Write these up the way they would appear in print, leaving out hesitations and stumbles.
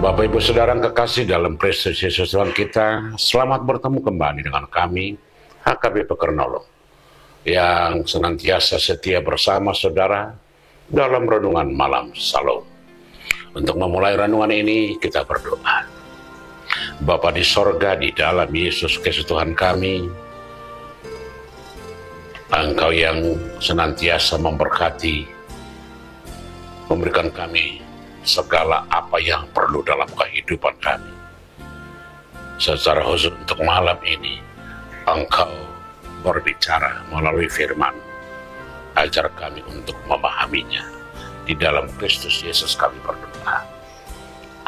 Bapak Ibu Saudara yang kekasih dalam Kristus Yesus Tuhan kita, selamat bertemu kembali dengan kami, HKBP Kernolong, yang senantiasa setia bersama saudara dalam renungan malam Shalom. Untuk memulai renungan ini, kita berdoa. Bapa di sorga, di dalam Yesus Kristus Tuhan kami, Engkau yang senantiasa memberkati, memberikan kami segala apa yang perlu dalam kehidupan kami. Secara khusus untuk malam ini, Engkau berbicara melalui firman. Ajar kami untuk memahaminya. Di dalam Kristus Yesus kami berdoa.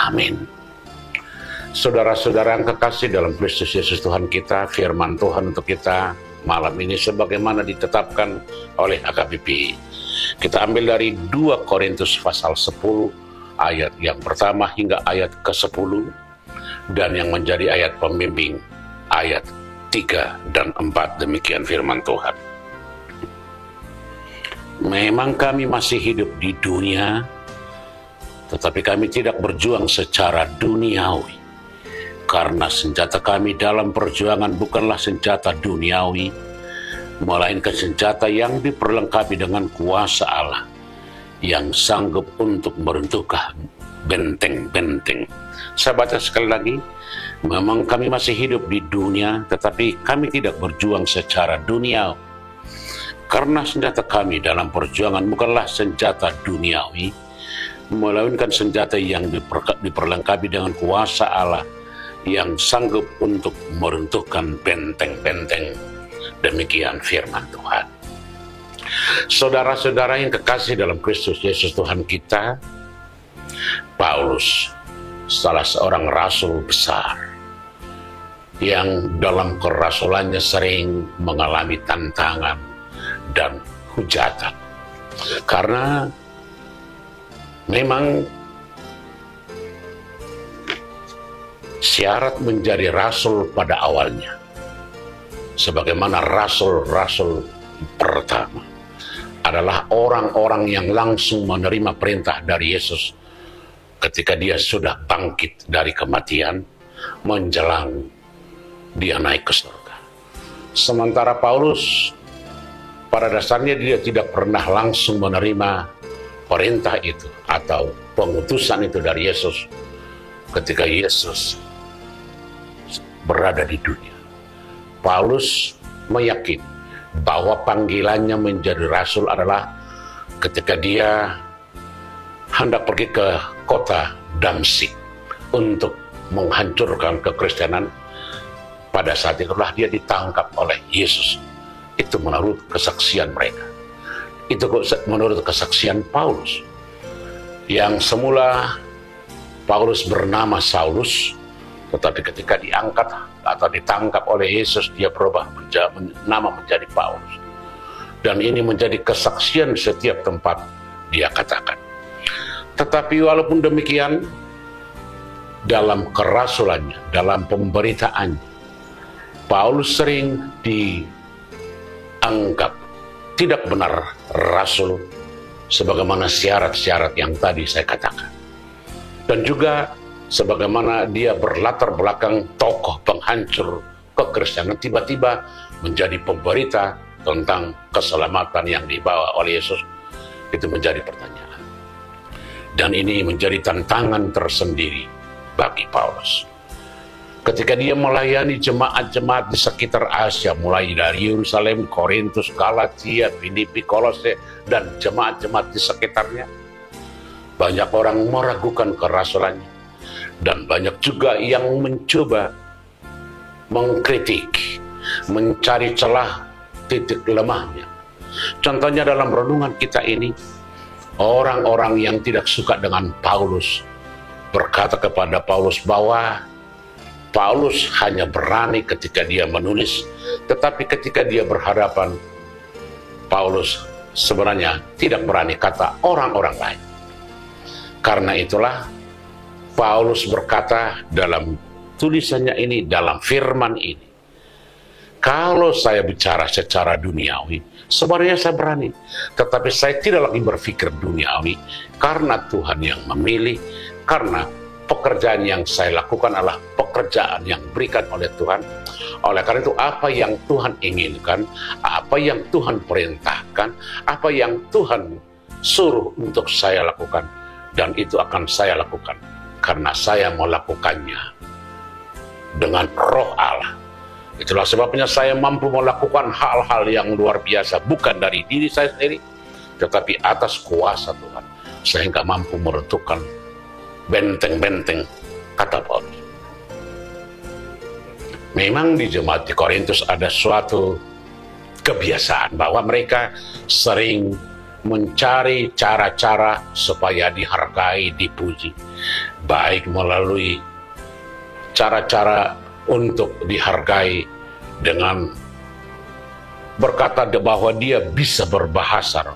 Amin. Saudara-saudara yang kekasih dalam Kristus Yesus Tuhan kita, firman Tuhan untuk kita malam ini sebagaimana ditetapkan oleh HKBP. Kita ambil dari 2 Korintus pasal 10 ayat yang pertama hingga ayat ke-10, dan yang menjadi ayat pembimbing ayat 3 dan 4. Demikian firman Tuhan. Memang kami masih hidup di dunia, tetapi kami tidak berjuang secara duniawi, karena senjata kami dalam perjuangan bukanlah senjata duniawi, melainkan senjata yang diperlengkapi dengan kuasa Allah yang sanggup untuk meruntuhkan benteng-benteng. Saya baca sekali lagi. Memang kami masih hidup di dunia, tetapi kami tidak berjuang secara duniawi, karena senjata kami dalam perjuangan bukanlah senjata duniawi, melainkan senjata yang diperlengkapi dengan kuasa Allah yang sanggup untuk meruntuhkan benteng-benteng. Demikian firman Tuhan. Saudara-saudara yang kekasih dalam Kristus Yesus Tuhan kita, Paulus, salah seorang rasul besar yang dalam kerasulannya sering mengalami tantangan dan hujatan. Karena memang syarat menjadi rasul pada awalnya, sebagaimana rasul-rasul pertama, adalah orang-orang yang langsung menerima perintah dari Yesus ketika dia sudah bangkit dari kematian menjelang dia naik ke surga. Sementara Paulus pada dasarnya dia tidak pernah langsung menerima perintah itu atau pengutusan itu dari Yesus ketika Yesus berada di dunia. Paulus meyakini bahwa panggilannya menjadi rasul adalah ketika dia hendak pergi ke kota Damsyik untuk menghancurkan kekristenan. Pada saat itulah dia ditangkap oleh Yesus. Itu menurut kesaksian mereka. Itu menurut kesaksian Paulus. Yang semula Paulus bernama Saulus, tetapi ketika diangkat atau ditangkap oleh Yesus, dia berubah nama menjadi Paulus. Dan ini menjadi kesaksian setiap tempat dia katakan. Tetapi walaupun demikian, dalam kerasulannya, dalam pemberitaannya, Paulus sering dianggap tidak benar rasul, sebagaimana syarat-syarat yang tadi saya katakan. Dan juga sebagaimana dia berlatar belakang tokoh penghancur kekristenan, tiba-tiba menjadi pemberita tentang keselamatan yang dibawa oleh Yesus. Itu menjadi pertanyaan. Dan ini menjadi tantangan tersendiri bagi Paulus. Ketika dia melayani jemaat-jemaat di sekitar Asia, mulai dari Yerusalem, Korintus, Galatia, Filipi, Kolose, dan jemaat-jemaat di sekitarnya, banyak orang meragukan kerasulannya. Dan banyak juga yang mencoba mengkritik, mencari celah titik lemahnya. Contohnya dalam renungan kita ini, orang-orang yang tidak suka dengan Paulus berkata kepada Paulus bahwa Paulus hanya berani ketika dia menulis, tetapi ketika dia berhadapan, Paulus sebenarnya tidak berani, kata orang-orang lain. Karena itulah Paulus berkata dalam tulisannya ini, dalam firman ini, kalau saya bicara secara duniawi, sebenarnya saya berani, tetapi saya tidak lagi berpikir duniawi, karena Tuhan yang memilih, karena pekerjaan yang saya lakukan adalah pekerjaan yang berikan oleh Tuhan. Oleh karena itu, apa yang Tuhan inginkan, apa yang Tuhan perintahkan, apa yang Tuhan suruh untuk saya lakukan, dan itu akan saya lakukan karena saya melakukannya dengan Roh Allah. Itulah sebabnya saya mampu melakukan hal-hal yang luar biasa, bukan dari diri saya sendiri, tetapi atas kuasa Tuhan, sehingga mampu meruntuhkan benteng-benteng, kata Paulus. Memang di jemaat di Korintus ada suatu kebiasaan bahwa mereka sering mencari cara-cara supaya dihargai, dipuji, baik melalui cara-cara untuk dihargai dengan berkata bahwa dia bisa berbahasa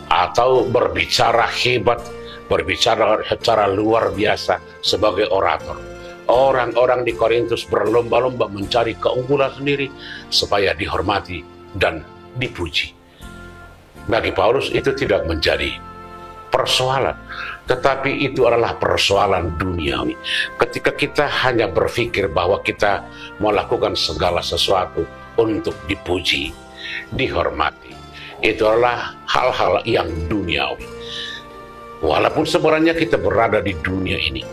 atau berbicara hebat, berbicara secara luar biasa sebagai orator. Orang-orang di Korintus berlomba-lomba mencari keunggulan sendiri supaya dihormati dan dipuji. Bagi Paulus itu tidak menjadi persoalan, tetapi itu adalah persoalan duniawi. Ketika kita hanya berpikir bahwa kita melakukan segala sesuatu untuk dipuji, dihormati, itu adalah hal-hal yang duniawi. Walaupun sebenarnya kita berada di dunia ini,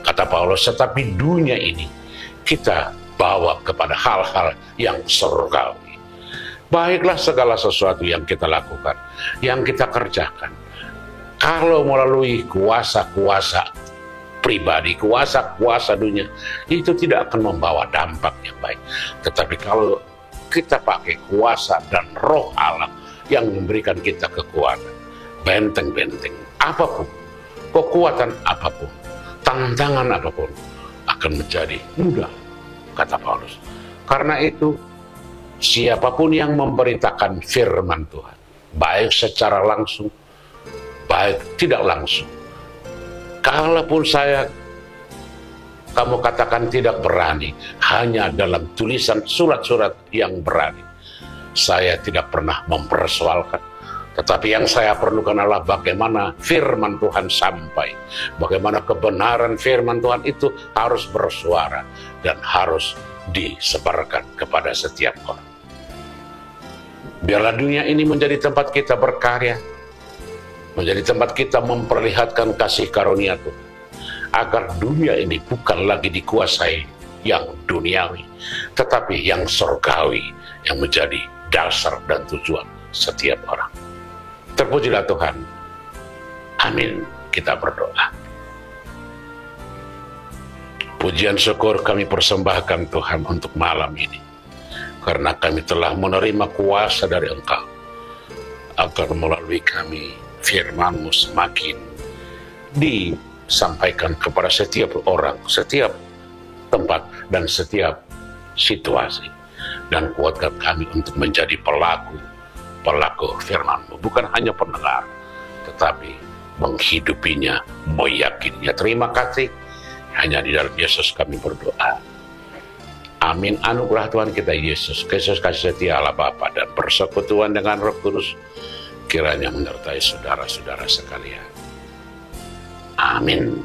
kata Paulus, tetapi dunia ini kita bawa kepada hal-hal yang surgawi. Baiklah segala sesuatu yang kita lakukan, yang kita kerjakan, kalau melalui kuasa-kuasa pribadi, kuasa-kuasa dunia, itu tidak akan membawa dampak yang baik. Tetapi kalau kita pakai kuasa dan Roh Allah yang memberikan kita kekuatan, benteng-benteng apapun, kekuatan apapun, tantangan apapun akan menjadi mudah, kata Paulus. Karena itu, siapapun yang memberitakan firman Tuhan, baik secara langsung, baik tidak langsung, kalaupun kamu katakan tidak berani, hanya dalam tulisan surat-surat yang berani, saya tidak pernah mempersoalkan. Tetapi yang saya perlukan adalah bagaimana firman Tuhan sampai, bagaimana kebenaran firman Tuhan itu harus bersuara dan harus disebarkan kepada setiap orang. Biarlah dunia ini menjadi tempat kita berkarya, menjadi tempat kita memperlihatkan kasih karunia Tuhan, agar dunia ini bukan lagi dikuasai yang duniawi, tetapi yang surgawi, yang menjadi dasar dan tujuan setiap orang. Terpujilah Tuhan. Amin. Kita berdoa. Pujian syukur kami persembahkan Tuhan untuk malam ini, karena kami telah menerima kuasa dari Engkau, agar melalui kami firman-Mu semakin disampaikan kepada setiap orang, setiap tempat, dan setiap situasi. Dan kuatkan kami untuk menjadi pelaku firman-Mu, bukan hanya pendengar, tetapi menghidupinya, meyakininya. Terima kasih, hanya di dalam Yesus kami berdoa. Amin. Anugerah Tuhan kita Yesus Kristus, kasih setia Allah Bapa, dan persekutuan dengan Roh Kudus kiranya menyertai saudara-saudara sekalian. Amin.